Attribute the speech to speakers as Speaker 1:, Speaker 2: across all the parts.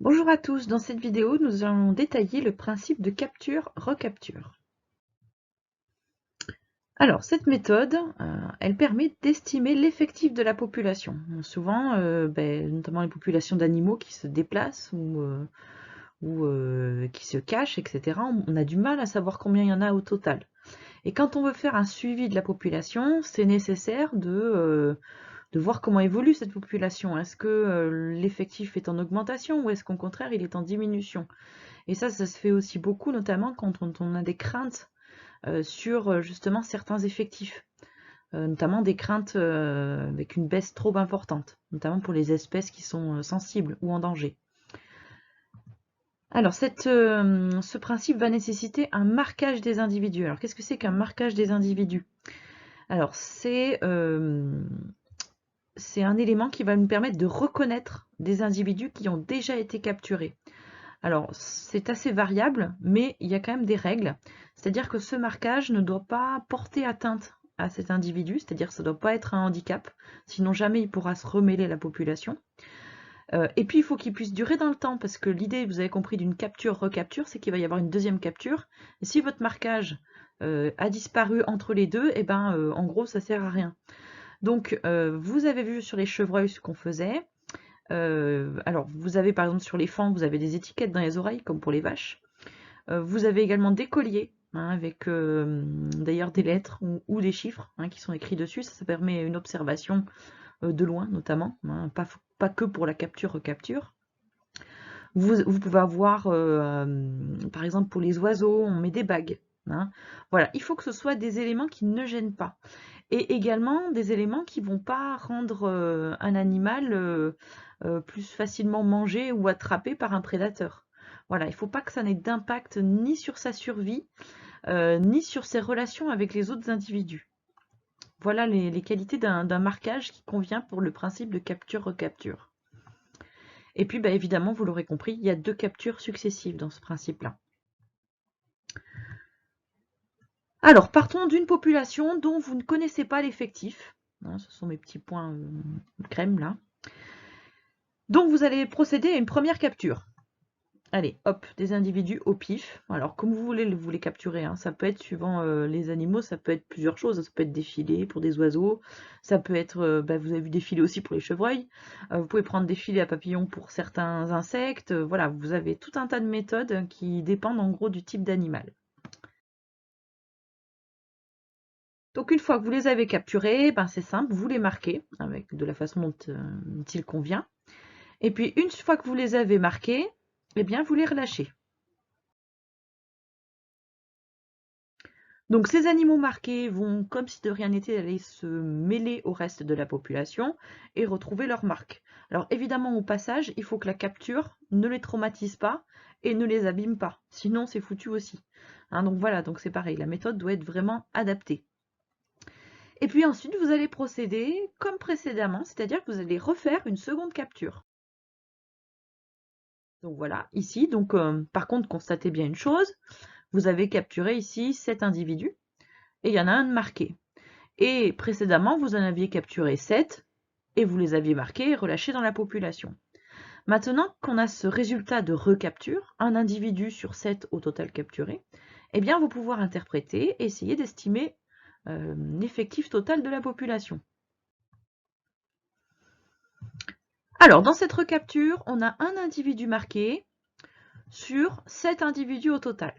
Speaker 1: Bonjour à tous, dans cette vidéo nous allons détailler le principe de capture-recapture. Alors cette méthode, elle permet d'estimer l'effectif de la population. Souvent, notamment les populations d'animaux qui se déplacent ou qui se cachent, etc., on a du mal à savoir combien il y en a au total. Et quand on veut faire un suivi de la population, c'est nécessaire de voir comment évolue cette population. Est-ce que l'effectif est en augmentation ou est-ce qu'au contraire il est en diminution? Et ça se fait aussi beaucoup, notamment quand on a des craintes sur justement certains effectifs, notamment des craintes avec une baisse trop importante, notamment pour les espèces qui sont sensibles ou en danger. Alors, ce principe va nécessiter un marquage des individus. Alors, qu'est-ce que c'est qu'un marquage des individus? Alors, c'est un élément qui va nous permettre de reconnaître des individus qui ont déjà été capturés. Alors, c'est assez variable, mais il y a quand même des règles. C'est-à-dire que ce marquage ne doit pas porter atteinte à cet individu, c'est-à-dire que ça ne doit pas être un handicap, sinon jamais il pourra se remêler à la population. Et puis, il faut qu'il puisse durer dans le temps, parce que l'idée, vous avez compris, d'une capture-recapture, c'est qu'il va y avoir une deuxième capture. Et si votre marquage a disparu entre les deux, et ben, en gros, ça sert à rien. Donc, vous avez vu sur les chevreuils ce qu'on faisait. Alors, vous avez par exemple sur les fans, vous avez des étiquettes dans les oreilles, comme pour les vaches. Vous avez également des colliers, hein, avec d'ailleurs des lettres ou des chiffres qui sont écrits dessus. Ça permet une observation de loin, notamment, hein, pas que pour la capture-recapture. Vous pouvez avoir, par exemple, pour les oiseaux, on met des bagues. Hein. Voilà, il faut que ce soit des éléments qui ne gênent pas. Et également des éléments qui ne vont pas rendre un animal plus facilement mangé ou attrapé par un prédateur. Voilà, il ne faut pas que ça n'ait d'impact ni sur sa survie, ni sur ses relations avec les autres individus. Voilà les qualités d'un marquage qui convient pour le principe de capture-recapture. Et puis, bah, évidemment, vous l'aurez compris, il y a deux captures successives dans ce principe-là. Alors, partons d'une population dont vous ne connaissez pas l'effectif. Hein, ce sont mes petits points crème là. Donc, vous allez procéder à une première capture. Allez, hop, des individus au pif. Alors, comme vous voulez vous les capturer, hein, ça peut être suivant les animaux, ça peut être plusieurs choses. Ça peut être des filets pour des oiseaux, ça peut être, vous avez vu des filets aussi pour les chevreuils. Vous pouvez prendre des filets à papillons pour certains insectes. Voilà, vous avez tout un tas de méthodes qui dépendent en gros du type d'animal. Donc, une fois que vous les avez capturés, ben, c'est simple, vous les marquez avec de la façon dont il convient. Et puis, une fois que vous les avez marqués, eh bien, vous les relâchez. Donc ces animaux marqués vont, comme si de rien n'était, aller se mêler au reste de la population et retrouver leur marque. Alors évidemment, au passage, il faut que la capture ne les traumatise pas et ne les abîme pas. Sinon, c'est foutu aussi. Hein, donc voilà, donc c'est pareil, la méthode doit être vraiment adaptée. Et puis ensuite, vous allez procéder comme précédemment, c'est-à-dire que vous allez refaire une seconde capture. Donc voilà, ici, donc par contre, constatez bien une chose, vous avez capturé ici 7 individus et il y en a un de marqué. Et précédemment, vous en aviez capturé 7 et vous les aviez marqués et relâchés dans la population. Maintenant qu'on a ce résultat de recapture, un individu sur 7 au total capturé, eh bien, vous pouvez interpréter et essayer d'estimer l'effectif total de la population. Alors, dans cette recapture, on a un individu marqué sur 7 individus au total.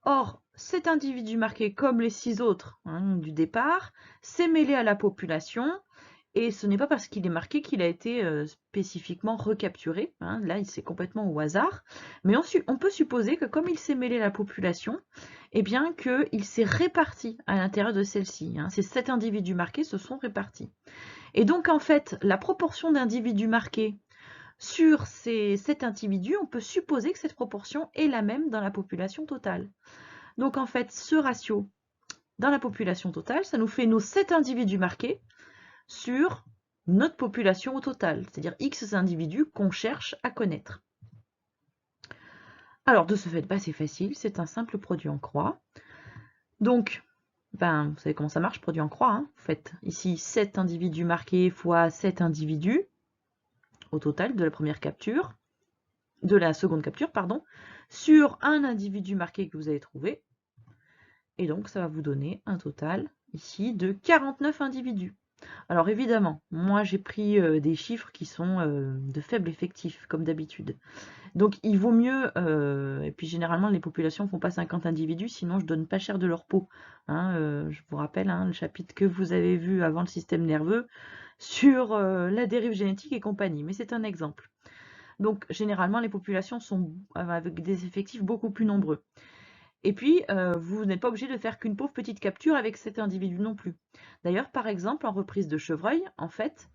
Speaker 1: Or, cet individu marqué comme les 6 autres du départ s'est mêlé à la population et ce n'est pas parce qu'il est marqué qu'il a été spécifiquement recapturé. Hein, là, c'est complètement au hasard. Mais on peut supposer que comme il s'est mêlé à la population, eh bien qu'il s'est réparti à l'intérieur de celle-ci. Hein. Ces 7 individus marqués se sont répartis. Et donc, en fait, la proportion d'individus marqués sur ces 7 individus, on peut supposer que cette proportion est la même dans la population totale. Donc, en fait, ce ratio dans la population totale, ça nous fait nos 7 individus marqués sur notre population au total, c'est-à-dire X individus qu'on cherche à connaître. Alors, de ce fait, c'est facile, c'est un simple produit en croix. Donc, vous savez comment ça marche, produit en croix. Hein. Vous faites ici 7 individus marqués fois 7 individus au total de la première capture. de la seconde capture, pardon, sur un individu marqué que vous avez trouvé. Et donc, ça va vous donner un total, ici, de 49 individus. Alors évidemment, moi j'ai pris des chiffres qui sont de faible effectif, comme d'habitude. Donc il vaut mieux, et puis généralement les populations ne font pas 50 individus, sinon je donne pas cher de leur peau. Hein, je vous rappelle hein, le chapitre que vous avez vu avant le système nerveux sur la dérive génétique et compagnie, mais c'est un exemple. Donc généralement les populations sont avec des effectifs beaucoup plus nombreux. Et puis, vous n'êtes pas obligé de faire qu'une pauvre petite capture avec cet individu non plus. D'ailleurs, par exemple, en reprise de chevreuil, en fait,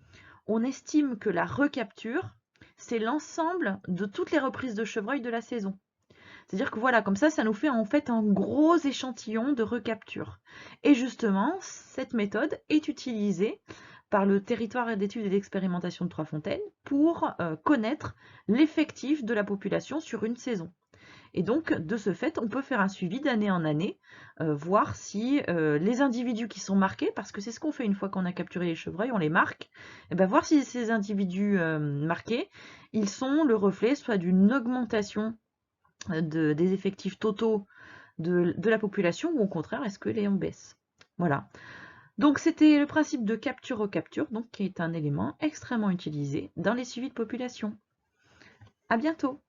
Speaker 1: on estime que la recapture, c'est l'ensemble de toutes les reprises de chevreuil de la saison. C'est-à-dire que voilà, comme ça nous fait en fait un gros échantillon de recapture. Et justement, cette méthode est utilisée par le territoire d'études et d'expérimentation de Trois-Fontaines pour connaître l'effectif de la population sur une saison. Et donc, de ce fait, on peut faire un suivi d'année en année, voir si les individus qui sont marqués, parce que c'est ce qu'on fait une fois qu'on a capturé les chevreuils, on les marque, et bien voir si ces individus marqués, ils sont le reflet soit d'une augmentation des effectifs totaux de la population, ou au contraire, est-ce que les en baisse. Voilà. Donc c'était le principe de capture-recapture, donc qui est un élément extrêmement utilisé dans les suivis de population. À bientôt!